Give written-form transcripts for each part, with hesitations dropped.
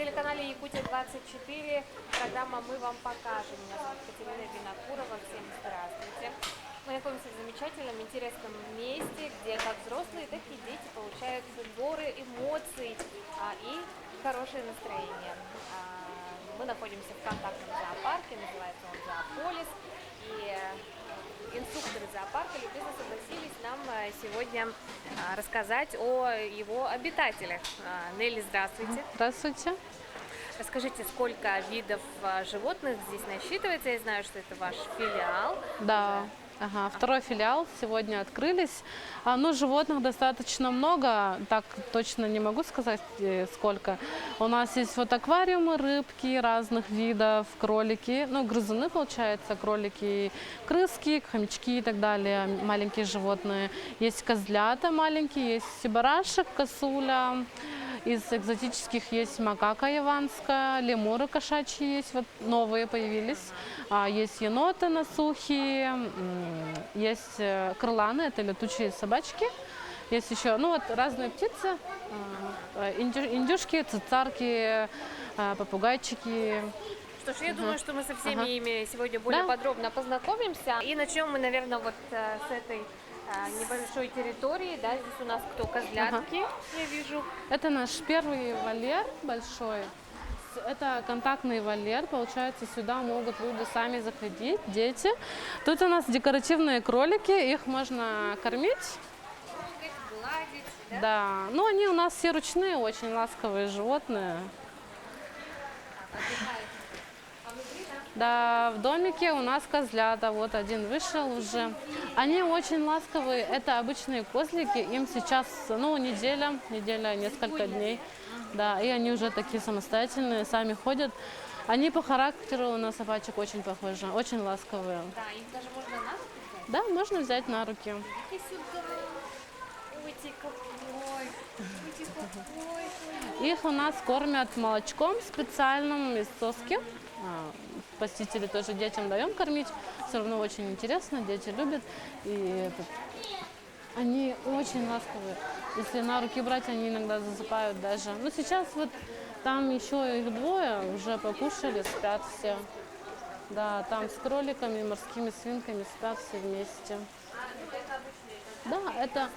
Телеканале Якутия-24, программа «Мы вам покажем». Меня зовут Катерина Винокурова, всем здравствуйте. Мы находимся в замечательном, интересном месте, где как взрослые, так и дети получают горы эмоций и хорошее настроение. Мы находимся в контактном зоопарке, называется он «Зоополис», и инструкторы зоопарка любезно согласились нам сегодня рассказать о его обитателях. Нелли, здравствуйте. Здравствуйте. Расскажите, сколько видов животных здесь насчитывается? Я знаю, что это ваш филиал. Да, ага, второй филиал сегодня открылись. Ну, животных достаточно много, так точно не могу сказать сколько. У нас есть вот аквариумы, рыбки разных видов, кролики, ну, грызуны, получается, кролики, крыски, хомячки и так далее, маленькие животные. Есть козлята маленькие, есть барашек, косуля. Из экзотических есть макака яванская, лемуры кошачьи есть, вот новые появились. Есть еноты насухи, есть крыланы, это летучие собачки. Есть еще, ну вот разные птицы, индюшки, цицарки, попугайчики. Что ж, я думаю, что мы со всеми ими сегодня более подробно познакомимся. И начнем мы, наверное, вот с этой небольшой территории, да, здесь у нас кто? Козлятки, я вижу. Это наш первый вольер большой. Это контактный вольер, получается, сюда могут люди сами заходить, дети. Тут у нас декоративные кролики, их можно кормить. Гладить, да? Да, ну они у нас все ручные, очень ласковые животные. Да, в домике у нас козлята, вот один вышел уже. Они очень ласковые, это обычные козлики, им сейчас, ну, неделя, несколько дней. Да, и они уже такие самостоятельные, сами ходят. Они по характеру на собачек очень похожи, очень ласковые. Да, их даже можно на руки взять? Да, можно взять на руки. Иди сюда. Ой, ты какой. Ой, ты какой. Их у нас кормят молочком специальным из соски. Посетители тоже детям даем кормить. Все равно очень интересно, дети любят. И они очень ласковые. Если на руки брать, они иногда засыпают даже. Но сейчас вот там еще их двое, уже покушали, спят все. Да, там с кроликами, морскими свинками спят все вместе. Да, это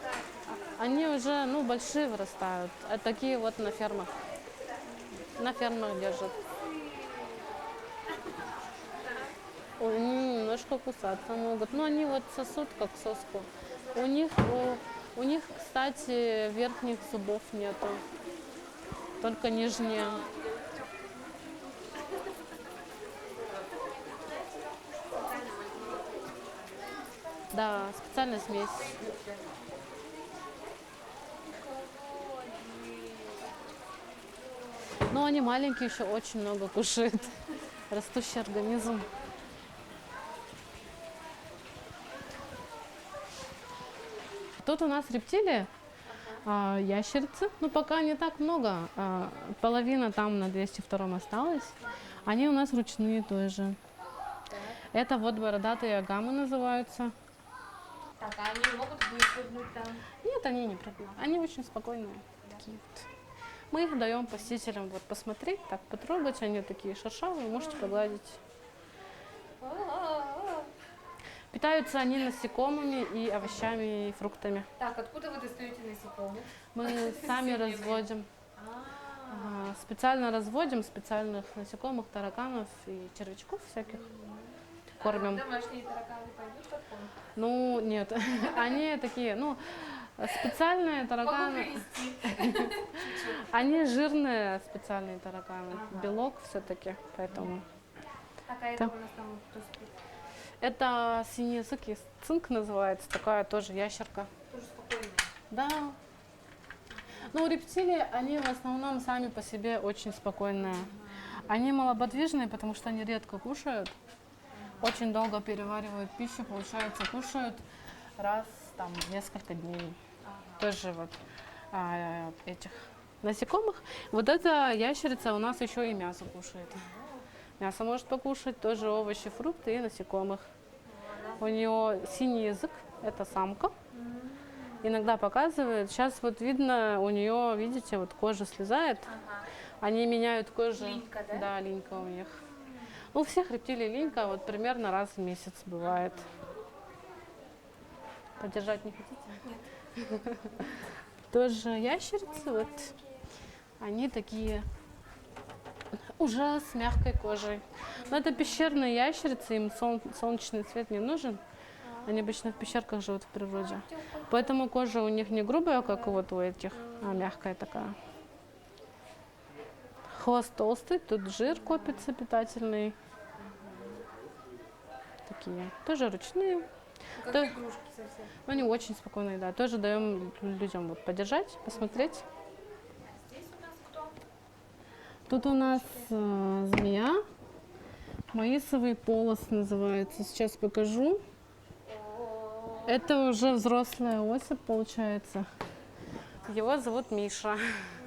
они уже, ну, большие вырастают. А такие вот на фермах. На фермах держат. Они немножко кусаться могут. Но они вот сосут как соску. У них, кстати, верхних зубов нету. Только нижние. Да, специальная смесь. Но они маленькие, еще очень много кушают. Растущий организм. Тут у нас рептилии, ящерицы, ну пока не так много, половина там на 202 осталась. Они у нас ручные тоже. Это вот бородатые агамы называются. Так, а они могут выпрыгнуть там? Нет, они не прыгают. Они очень спокойные. Такие вот. Мы их даем посетителям вот посмотреть, так потрогать. Они такие шершавые, можете погладить. Питаются они насекомыми и овощами, и фруктами. Так, откуда вы достаете насекомых? Мы сами разводим. Специально разводим специальных насекомых, тараканов и червячков всяких. Кормим. Домашние тараканы пойдут под корм? Ну, нет. Они такие, ну, специальные тараканы. Они жирные специальные тараканы. Белок все-таки, поэтому. Так, а это у нас там кто спит? Это синий язык, цинк называется, такая тоже ящерка. Тоже спокойная. Да. Ну, рептилии, они в основном сами по себе очень спокойные. Они малоподвижные, потому что они редко кушают. Очень долго переваривают пищу, получается, кушают раз там в несколько дней. Тоже вот этих насекомых. Вот эта ящерица у нас еще и мясо кушает. Мясо может покушать, тоже овощи, фрукты и насекомых. У нее синий язык, это самка. Иногда показывает. Сейчас вот видно, у нее, видите, вот кожа слезает. Они меняют кожу. Линька, да? Да, линька у них. Ну, у всех рептилий линька вот примерно раз в месяц бывает. Подержать не хотите? Нет. Тоже ящерицы, вот. Они такие уже с мягкой кожей. Но это пещерные ящерицы, им солнечный свет не нужен. Они обычно в пещерках живут в природе. Поэтому кожа у них не грубая, как вот у этих, а мягкая такая. Хвост толстый, тут жир копится питательный. Такие, тоже ручные. Как То- игрушки совсем. Они очень спокойные, да. Тоже даем людям вот подержать, посмотреть. Здесь у нас кто? Тут у нас змея. Маисовый полос называется. Сейчас покажу. Это уже взрослая особь получается. Его зовут Миша.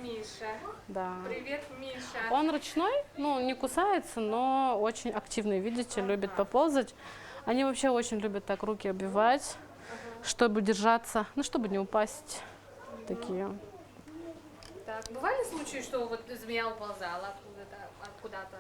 Миша. Да. Привет, Миша. Он ручной, ну не кусается, но очень активный, видите, любит поползать. Они вообще очень любят так руки обвивать, чтобы держаться, ну чтобы не упасть. Такие. Так, бывали случаи, что вот змея уползала откуда-то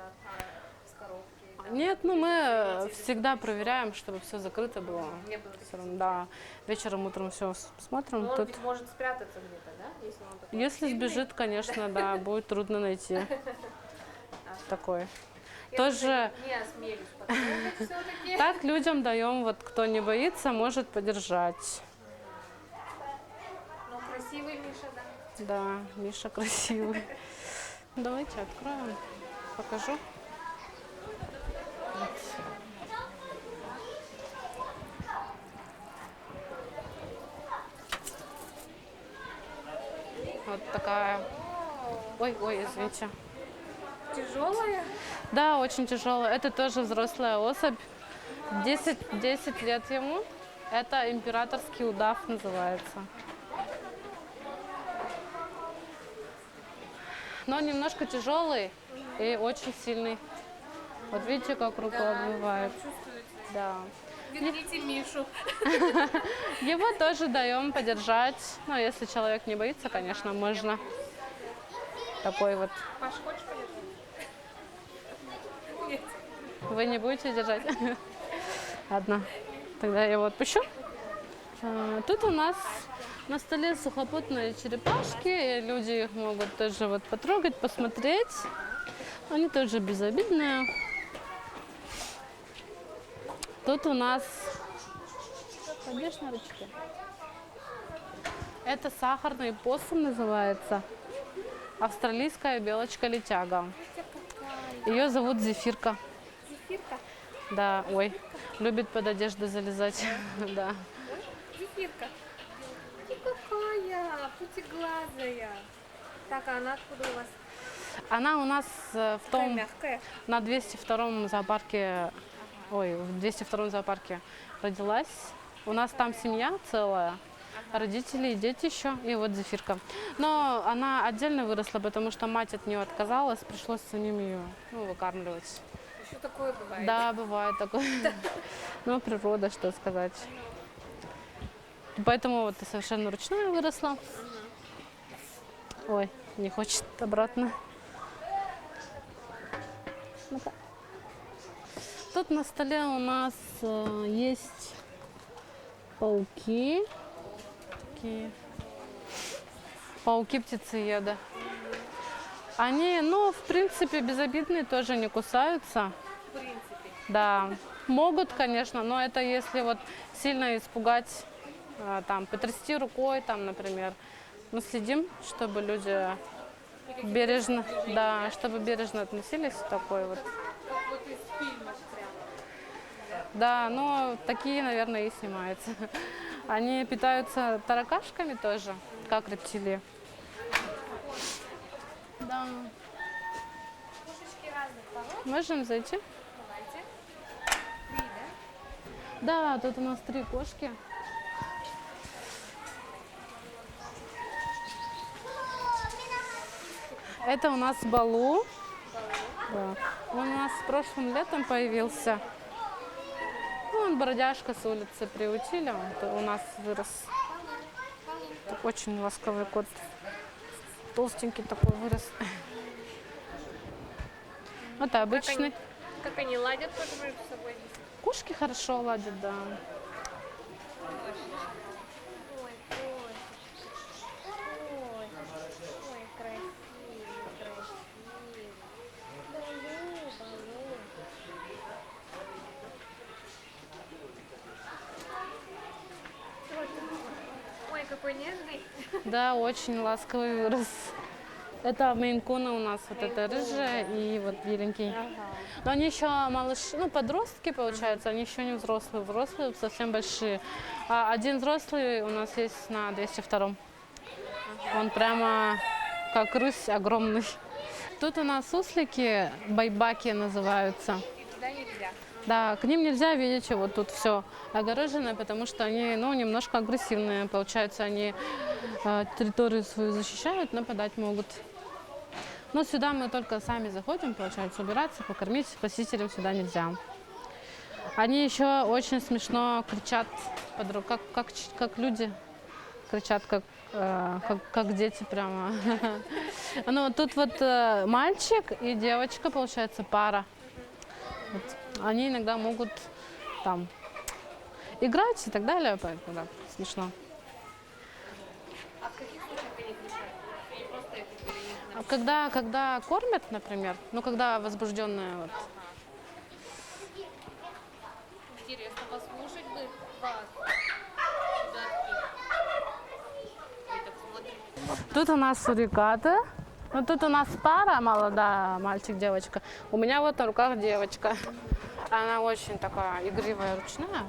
с коробки? Да? Нет, ну мы всегда проверяем, чтобы все закрыто было. Не было Всё равно, да. Вечером, утром все смотрим. Но он Тут... ведь может спрятаться где-то, да? Если он такой Если активный. сбежит, конечно, да, будет трудно найти. Такой. Я Тоже не осмелюсь потрогать все-таки. так людям даем, вот кто не боится, может подержать. Но красивый Миша, да? Да, Миша красивый. Давайте откроем, покажу. Вот. Вот такая. Ой, извините. Тяжелая? Да, очень тяжелая. Это тоже взрослая особь. 10 лет ему. Это императорский удав называется. Но немножко тяжелый и очень сильный. Вот видите, как руку обвивает. Чувствуется. Да. Верните Мишу. Его тоже даем подержать. Ну, если человек не боится, конечно, можно. Такой вот. Паш, хочешь полетать? Нет. Вы не будете держать? Ладно, тогда я его отпущу. Тут у нас на столе сухопутные черепашки. И люди их могут тоже вот потрогать, посмотреть. Они тоже безобидные. Тут у нас... Подержь на ручке. Это сахарный поссум называется. Австралийская белочка-летяга. Ее зовут Зефирка. Зефирка. Да, ой, любит под одежду залезать. Да. Зефирка. И какая путеглазая. Так, а она откуда у вас? Она у нас в Такая том, мягкая. на 202-м зоопарке, в 202-м зоопарке родилась. У нас там семья целая, родители и дети еще, и вот Зефирка. Но она отдельно выросла, потому что мать от нее отказалась, пришлось самим ее выкармливать. Еще такое бывает. Да, бывает такое. Ну, природа, что сказать. Поэтому вот ты совершенно ручная выросла. Ой, не хочет обратно. Ну-ка. Тут на столе у нас есть пауки. Такие. Пауки-птицееды. Они, в принципе, безобидные, тоже не кусаются. В принципе. Да, могут, конечно, но это если вот сильно испугать, там, потрясти рукой, там, например. Мы следим, чтобы люди бережно, да, чтобы бережно относились к такой вот. Как вот из фильмов прямо. Да, но такие, наверное, и снимаются. Они питаются таракашками тоже, как рептилии. Да. Кошечки разных пород. Можем зайти? Давайте. 3, да? Да, тут у нас 3 кошки. Это у нас Балу. Да. Он у нас прошлым летом появился. Он бродяжка с улицы приутили, он у нас вырос. Очень ласковый кот. Толстенький такой вырос. Это обычный. Как они ладят тоже между собой? Кошки хорошо ладят, да. Ой, ой, ой, ой, красивый, красивый. Балу, балу. Ой, какой нежный. Да, очень ласковый вырос. Это мейн-куны у нас, вот это рыжая и вот беленький. Но они еще малыши, ну подростки получаются, они еще не взрослые. Взрослые совсем большие. А один взрослый у нас есть на 202-м. Он прямо как рысь огромный. Тут у нас суслики, байбаки называются. И туда нельзя. Да, к ним нельзя, видите, вот тут все огорожено, потому что они, ну, немножко агрессивные, получается, они территорию свою защищают, нападать могут. Но сюда мы только сами заходим, получается, убираться, покормить, посетителям сюда нельзя. Они еще очень смешно кричат, как люди кричат, как дети прямо. Ну, тут вот мальчик и девочка, получается, пара. Вот. Они иногда могут там играть и так далее, поэтому да, смешно. А в каких случаях они кричат? Или просто это для них А когда кормят, например, ну когда возбужденная вот. интересно послушать бы вас. Ребятки. Ой, так смотрим. Тут у нас сурикаты. Ну тут у нас пара молодая, мальчик-девочка. У меня вот на руках девочка. Она очень такая игривая, ручная.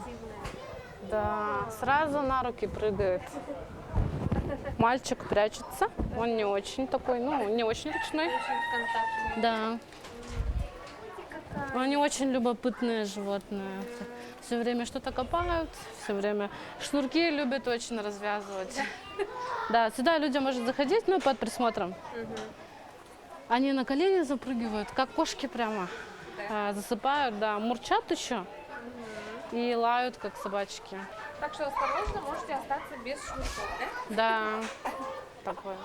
Да, сразу на руки прыгает. Мальчик прячется, он не очень такой, ну, не очень ручной. Очень контактный. Да. Они очень любопытные животные. Все время что-то копают, все время шнурки любят очень развязывать. Да, сюда люди могут заходить, ну, под присмотром. Они на колени запрыгивают, как кошки прямо. Засыпают, да, мурчат еще и лают, как собачки. Так что осторожно, можете остаться без шнурков, да? Да, такое.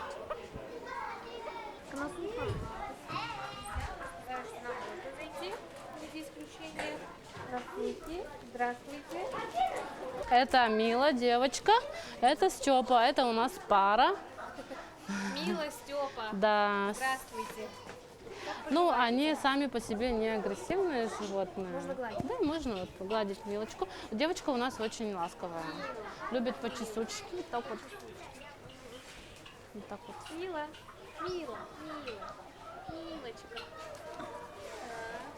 К носу. Дальше нам можно зайти, без исключения. Здравствуйте. Здравствуйте. Это Мила, девочка, это Степа, это у нас пара. Мила, Степа. Да. Здравствуйте. Ну, они сами по себе не агрессивные животные. Можно гладить? Да, можно вот погладить Милочку. Девочка у нас очень ласковая. Любит по чесучке. Вот так вот. Вот так вот. Мила, Мила, Мила, Милочка.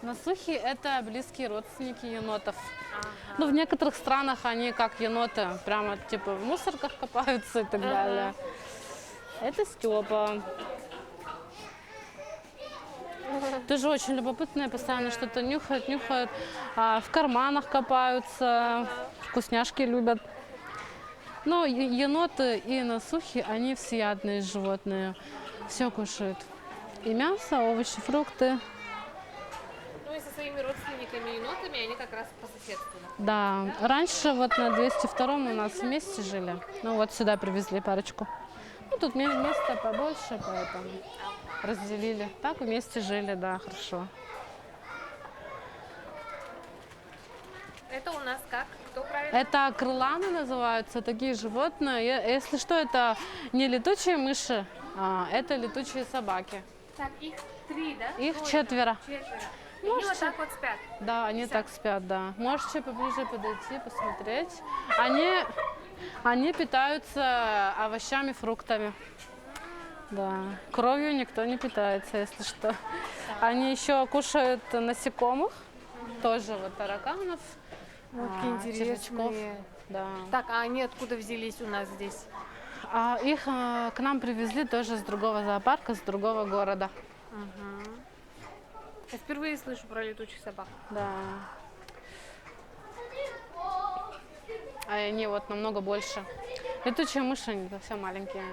Носухи – это близкие родственники енотов. Ну, в некоторых странах они как еноты, прямо типа в мусорках копаются и так далее. Это Степа. Тоже очень любопытные, постоянно что-то нюхают, в карманах копаются, вкусняшки любят. Но еноты и носухи, они всеядные животные, все кушают. И мясо, овощи, фрукты. Ну и со своими родственниками енотами они как раз по соседству. Да, раньше вот на 202-м у нас вместе жили, ну вот сюда привезли парочку. Ну тут место побольше, поэтому разделили. Так вместе жили, да, хорошо. Это у нас как? Кто правильно? Это крыланы называются, такие животные. Если что, это не летучие мыши, это летучие собаки. Так, их 3, да? Их Трое. 4. Четверо. И они вот так вот спят. Да, они так спят, да. Можете поближе подойти, посмотреть. Они питаются овощами, фруктами. Да, кровью никто не питается, если что. Они еще кушают насекомых, тоже вот тараканов, червячков. Да. Так, а они откуда взялись у нас здесь? Их к нам привезли тоже с другого зоопарка, с другого города. Я впервые слышу про летучих собак. Да. А они вот намного больше. Летучие мыши, они совсем маленькие.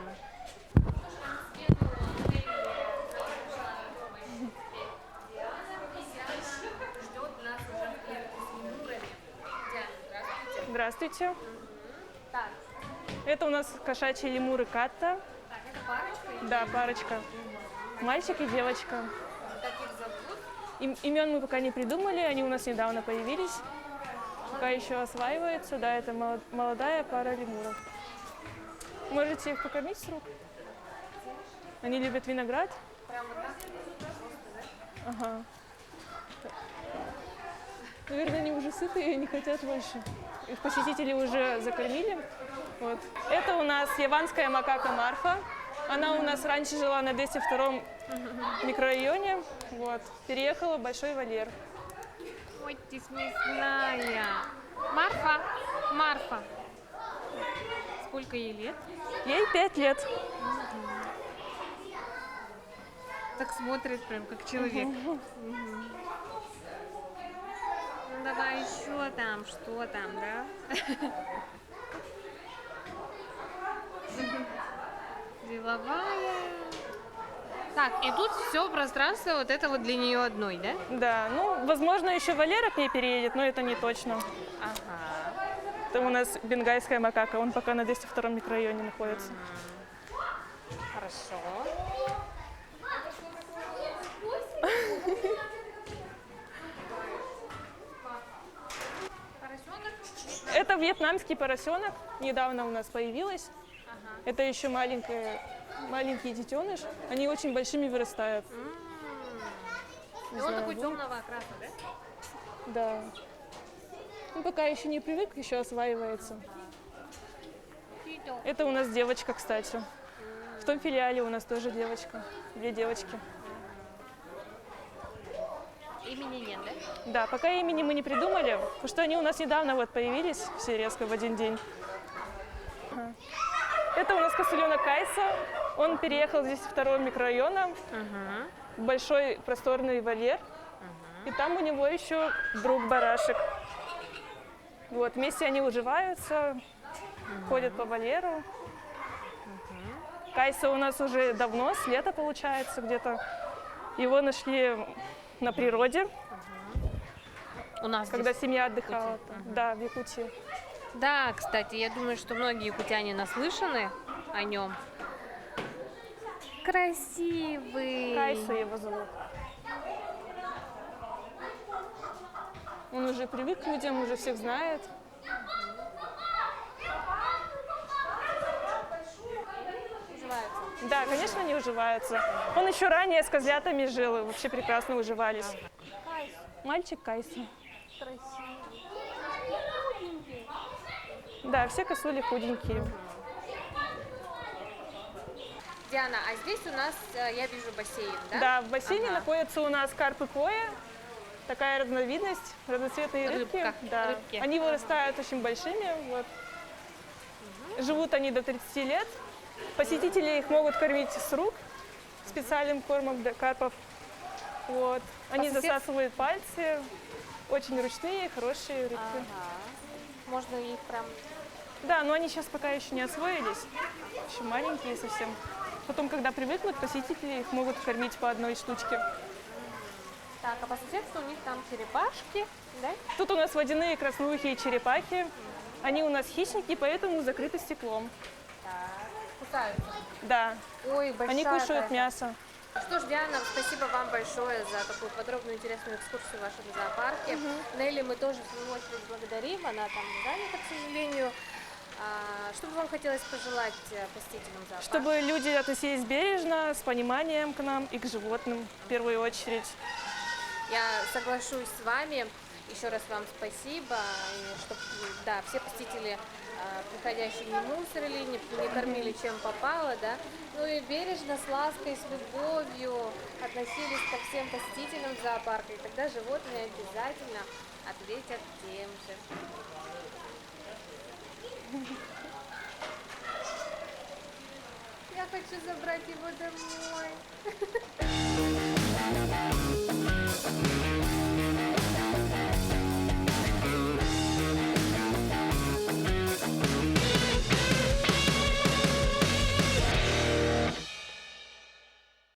Здравствуйте. Так, Это у нас кошачьи лемуры Катта. так, это парочка. Да, парочка. Мальчик и девочка. Как их зовут? Имен мы пока не придумали, они у нас недавно появились. Пока еще осваиваются. Да, это молодая пара лемуров. Можете их покормить с рук? Они любят виноград? Прям вот так? Ага. Наверное, они уже сыты и не хотят больше. Их посетители уже закормили. Вот. Это у нас яванская макака Марфа. Она у нас раньше жила на 202-м микрорайоне. Вот. Переехала в Большой вольер. Ой, ты смешная. Марфа, Марфа. Сколько ей лет? Ей 5 лет. Так смотрит прям как человек. Мгм. Ну давай еще там, что там, да? Деловая. Так, и тут все пространство вот это вот для нее одной, да? Да, ну, возможно, еще Валера к ней переедет, но это не точно. Ага. Это у нас бенгальская макака, он пока на 202-м микрорайоне находится. Хорошо. Поросенок? Это вьетнамский поросенок, недавно у нас появилась. Это еще маленький детеныш, они очень большими вырастают. И он такой темного окраса, да? Да. Ну, пока еще не привык, еще осваивается. Это у нас девочка, кстати. В том филиале у нас тоже девочка. 2 девочки. Имени нет, да? Да, пока имени мы не придумали, потому что они у нас недавно вот появились, все резко в один день. Ага. Это у нас косуленок Кайса. Он переехал здесь со 2-го микрорайона в большой просторный вольер. И там у него еще друг барашек. Вот, вместе они уживаются, ходят по вольеру. Кайса у нас уже давно, с лета получается где-то. Его нашли на природе, У нас когда здесь. семья отдыхала. Да, в Якутии. Да, кстати, я думаю, что многие якутяне наслышаны о нем. Красивый. Кайса его зовут. Он уже привык к людям, уже всех знает. Уживаются. Да, конечно, они уживаются. Он еще ранее с козлятами жил, и вообще прекрасно уживались. Мальчик Кайса. Да, все косули худенькие. Диана, а здесь у нас, я вижу, бассейн, да? Да, в бассейне Ага. находятся у нас карпы коя. Такая разновидность, разноцветные рыбки. Рыбка, Да. рыбки. Они вырастают очень большими. Вот. Живут они до 30 лет. Посетители их могут кормить с рук специальным кормом для карпов. Вот. Они засасывают пальцы. Очень ручные, хорошие рыбки. Ага. Можно их прям... Да, но они сейчас пока еще не освоились. Еще маленькие совсем. Потом, когда привыкнут, посетители их могут кормить по одной штучке. Так, а по соседству у них там черепашки, да? Тут у нас водяные красноухие черепахи. Они у нас хищники, поэтому закрыты стеклом. Так. Кусаются. Да, Ой, большая они кушают какая-то. мясо. Что ж, Диана, спасибо вам большое за такую подробную интересную экскурсию в вашем зоопарке. Нелли мы тоже, в свою очередь, благодарим. Она там занята, к сожалению. Что бы вам хотелось пожелать посетителям зоопарка? Чтобы люди относились бережно, с пониманием к нам и к животным в первую очередь. Я соглашусь с вами. Еще раз вам спасибо. И чтоб, да, все посетители, приходящие, не мусорили, не кормили чем попало, да. Ну и бережно, с лаской, с любовью относились ко всем посетителям зоопарка. И тогда животные обязательно ответят тем же. Я хочу забрать его домой.